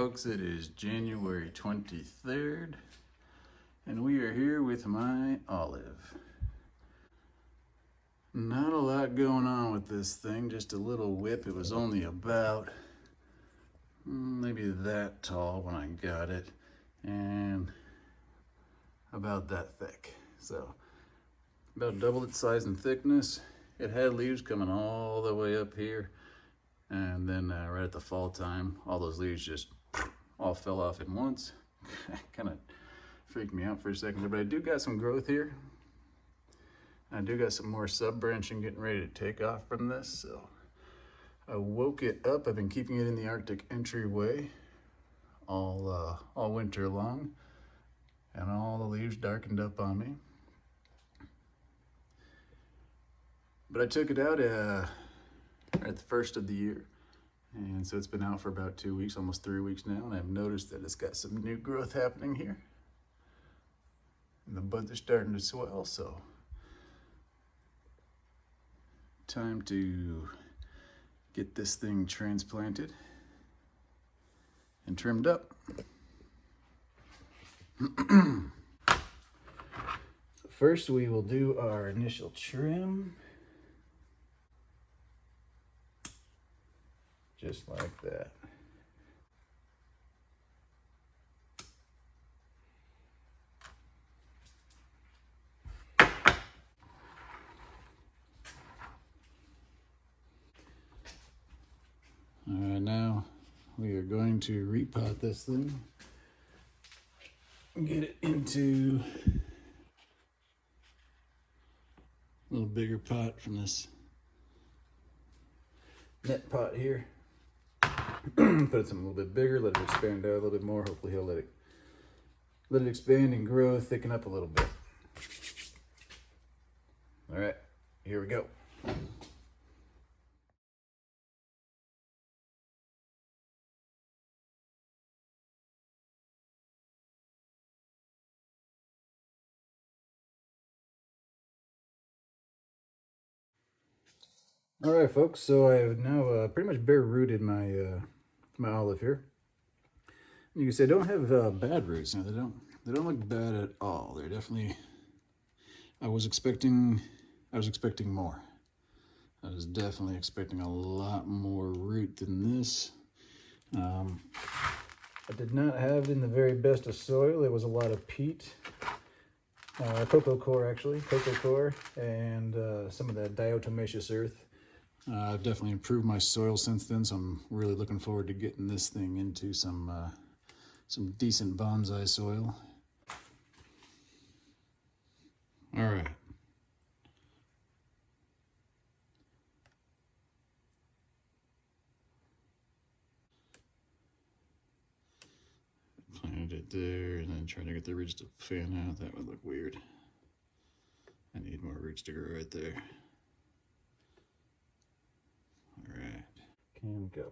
folks, it is January 23rd and we are here with my olive. Not a lot going on with this thing, just a little whip. It was only about maybe that tall when I got it and about that thick. So about double its size and thickness. It had leaves coming all the way up here, and then right at the fall time, all those leaves just all fell off at once. Kind of freaked me out for a second, but I do got some growth here. I do got some more sub branching getting ready to take off from this. So I woke it up. I've been keeping it in the Arctic entryway all winter long, and all the leaves darkened up on me. But I took it out at the first of the year, and so it's been out for about 2 weeks, almost 3 weeks now, and I've noticed that it's got some new growth happening here, and the buds are starting to swell. So time to get this thing transplanted and trimmed up. First, we will do our initial trim. Just like that. All right, now we are going to repot this thing and get it into a little bigger pot from this net pot here. Put it something a little bit bigger, let it expand out a little bit more. Hopefully he'll let it expand and grow, thicken up a little bit. All right, here we go. All right, folks, so I have now pretty much bare rooted my my olive here. You can see I don't have bad roots. Now they don't look bad at all. They're definitely, I was expecting more. I was definitely expecting a lot more root than this. I did not have it in the very best of soil. It was a lot of peat, cocoa coir, and some of that diatomaceous earth. I've definitely improved my soil since then, so I'm really looking forward to getting this thing into some decent bonsai soil. All right. Planted it there, and then trying to get the roots to fan out. That would look weird. I need more roots to grow right there. All right, can go.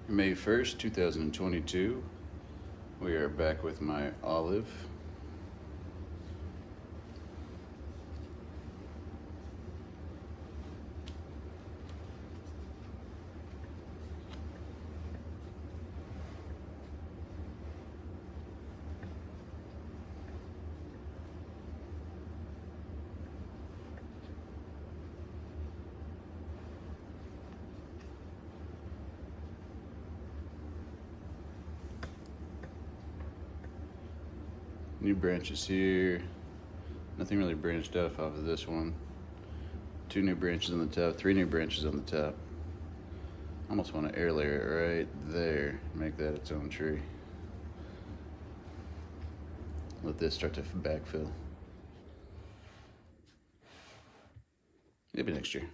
May 1st, 2022. We are back with my olive. New branches here. Nothing really branched off of this one. 2 new branches on the top, 3 new branches on the top. Almost want to air layer it right there, make that its own tree. Let this start to backfill. Maybe next year.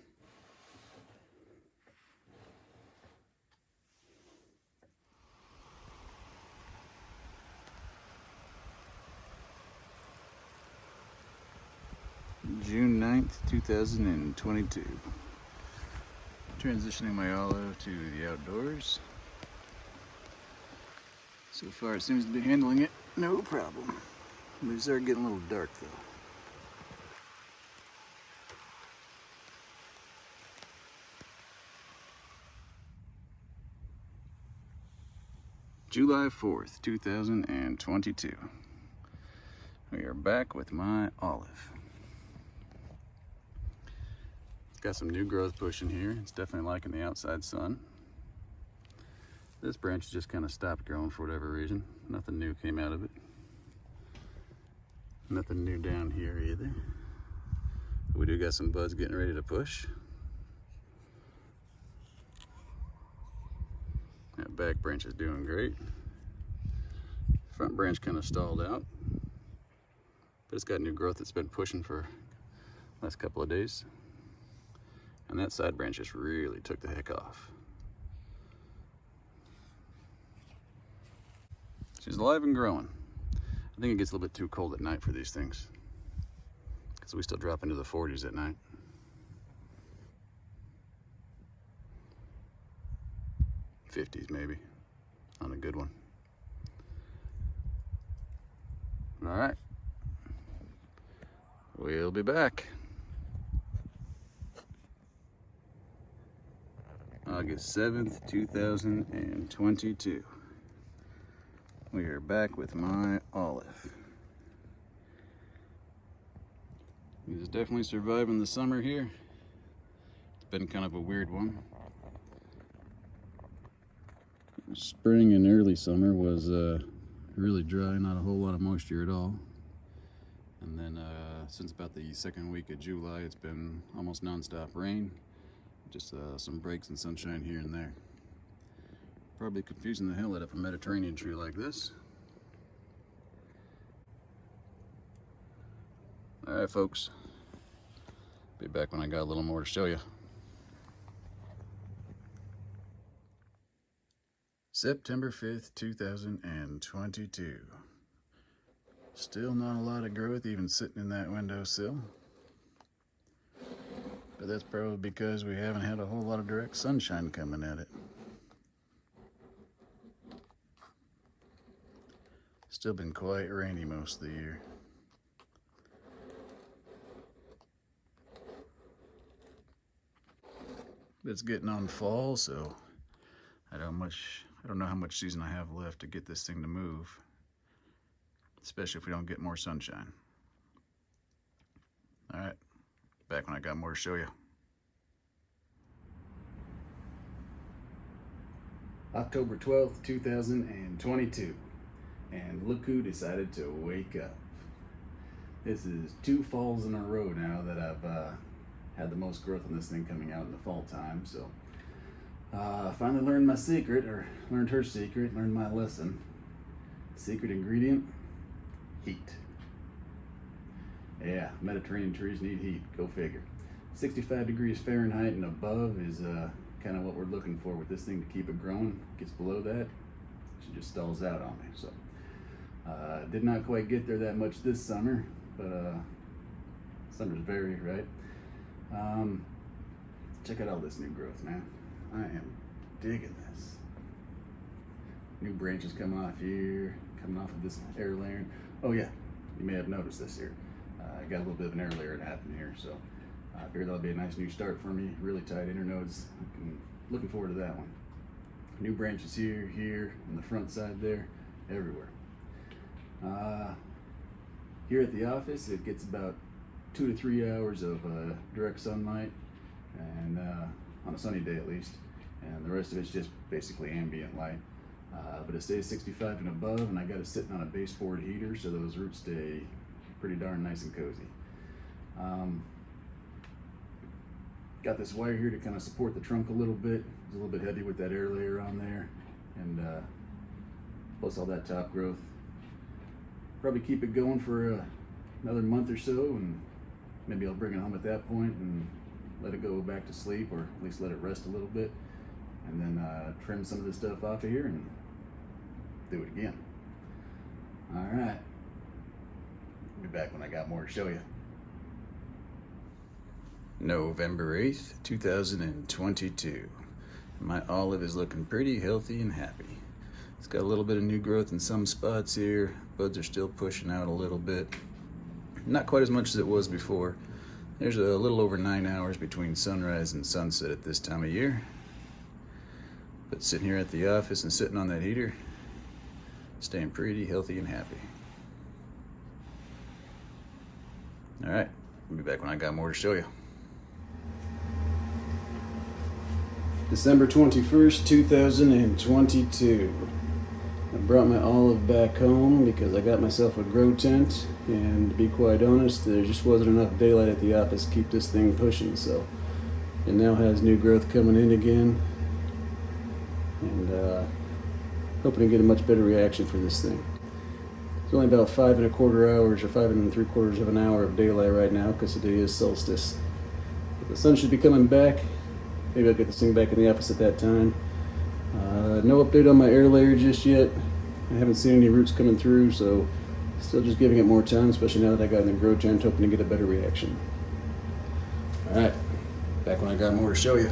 June 9th, 2022. Transitioning my olive to the outdoors. So far it seems to be handling it no problem. They start getting a little dark though. July 4th, 2022. We are back with my olive. Got some new growth pushing here. It's definitely liking the outside sun. This branch just kind of stopped growing for whatever reason. Nothing new came out of it. Nothing new down here either. We do got some buds getting ready to push. That back branch is doing great. Front branch kind of stalled out, but it's got new growth that's been pushing for the last couple of days. And that side branch just really took the heck off. She's alive and growing. I think it gets a little bit too cold at night for these things, because we still drop into the 40s at night. '50s maybe on a good one. All right, we'll be back. August 7th, 2022. We are back with my olive. He's definitely surviving the summer here. It's been kind of a weird one. Spring and early summer was really dry, not a whole lot of moisture at all. And then since about the second week of July, it's been almost non-stop rain. Just some breaks and sunshine here and there. Probably confusing the hell out of a Mediterranean tree like this. All right, folks. Be back when I got a little more to show you. September 5th, 2022. Still not a lot of growth even sitting in that windowsill. But that's probably because we haven't had a whole lot of direct sunshine coming at it. Still been quite rainy most of the year. But it's getting on fall, so I don't know how much season I have left to get this thing to move, especially if we don't get more sunshine. All right. Back when I got more to show you. October 12th, 2022. And look who decided to wake up. This is 2 falls in a row now that I've had the most growth on this thing coming out in the fall time. So I finally learned my secret, or learned her secret, learned my lesson. Secret ingredient, heat. Yeah, Mediterranean trees need heat, go figure. 65 degrees Fahrenheit and above is kind of what we're looking for with this thing to keep it growing. Gets below that, she just stalls out on me. So did not quite get there that much this summer, but summers vary, right? Check out all this new growth, man. I am digging this. new branches come off here, coming off of this air layering. Oh yeah, you may have noticed this here. I got a little bit of an air layer that happened here, so I figured that'll be a nice new start for me. Really tight internodes. I'm looking forward to that one. New branches here, here, on the front side there, everywhere. Here at the office, it gets about 2 to 3 hours of direct sunlight, and on a sunny day at least, and the rest of it's just basically ambient light. But it stays 65 and above, and I got it sitting on a baseboard heater, so those roots stay pretty darn nice and cozy. Got this wire here to kind of support the trunk a little bit. It's a little bit heavy with that air layer on there, and plus all that top growth. Probably keep it going for another month or so, and maybe I'll bring it home at that point and let it go back to sleep, or at least let it rest a little bit, and then trim some of this stuff off of here and do it again. All right, I'll be back when I got more to show you. November 8th, 2022. My olive is looking pretty healthy and happy. It's got a little bit of new growth in some spots here. Buds are still pushing out a little bit. Not quite as much as it was before. There's a little over 9 hours between sunrise and sunset at this time of year. But sitting here at the office and sitting on that heater, staying pretty healthy and happy. All right, I'll be back when I got more to show you. December 21st, 2022. I brought my olive back home because I got myself a grow tent, and to be quite honest, there just wasn't enough daylight at the office to keep this thing pushing, so it now has new growth coming in again, and hoping to get a much better reaction for this thing. It's only about 5 1/4 hours or 5 3/4 of an hour of daylight right now because today is solstice. But the sun should be coming back. Maybe I'll get this thing back in the office at that time. No update on my air layer just yet. I haven't seen any roots coming through, so still just giving it more time, especially now that I got in the grow tent, hoping to get a better reaction. All right, back when I got more to show you.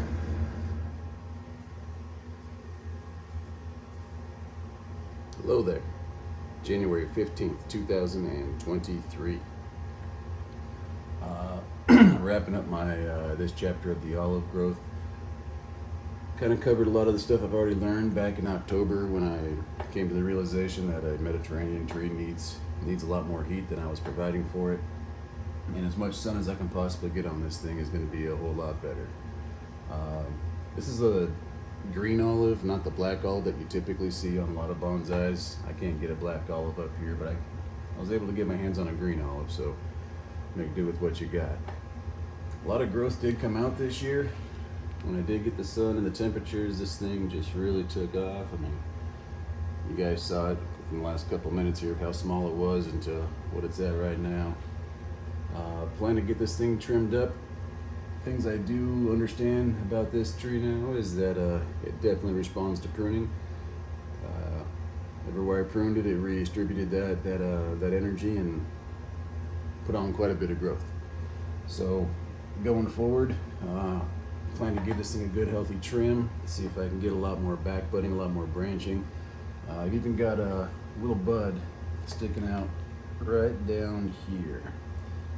Hello there, January 15th, 2023. Wrapping up my this chapter of the olive growth. Kind of covered a lot of the stuff I've already learned back in October when I came to the realization that a Mediterranean tree needs a lot more heat than I was providing for it. And as much sun as I can possibly get on this thing is going to be a whole lot better. This is a green olive, not the black olive that you typically see on a lot of bonsais. I can't get a black olive up here, but I was able to get my hands on a green olive, so make do with what you got. A lot of growth did come out this year. When I did get the sun and the temperatures, this thing just really took off. I mean, you guys saw it in the last couple minutes here of how small it was into what it's at right now. Plan to get this thing trimmed up. Things I do understand about this tree now is that it definitely responds to pruning. Everywhere I pruned it, it redistributed that energy and put on quite a bit of growth. So going forward, plan to give this thing a good healthy trim, see if I can get a lot more back budding, a lot more branching. I've even got a little bud sticking out right down here.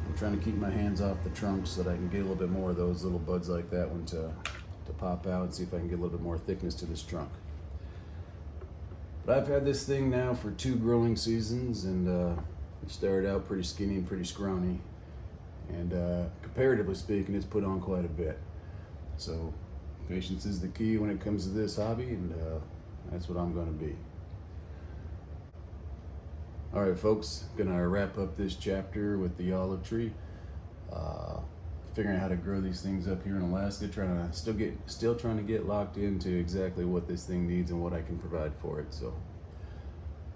I'm trying to keep my hands off the trunk so that I can get a little bit more of those little buds like that one to pop out and see if I can get a little bit more thickness to this trunk. But I've had this thing now for 2 growing seasons, and it started out pretty skinny and pretty scrawny, and comparatively speaking, it's put on quite a bit. So patience is the key when it comes to this hobby, and that's what I'm going to be. All right, folks, gonna wrap up this chapter with the olive tree. Figuring out how to grow these things up here in Alaska, still trying to get locked into exactly what this thing needs and what I can provide for it. So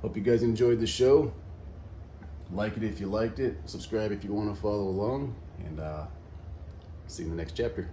hope you guys enjoyed the show. Like it if you liked it, subscribe if you want to follow along, and see you in the next chapter.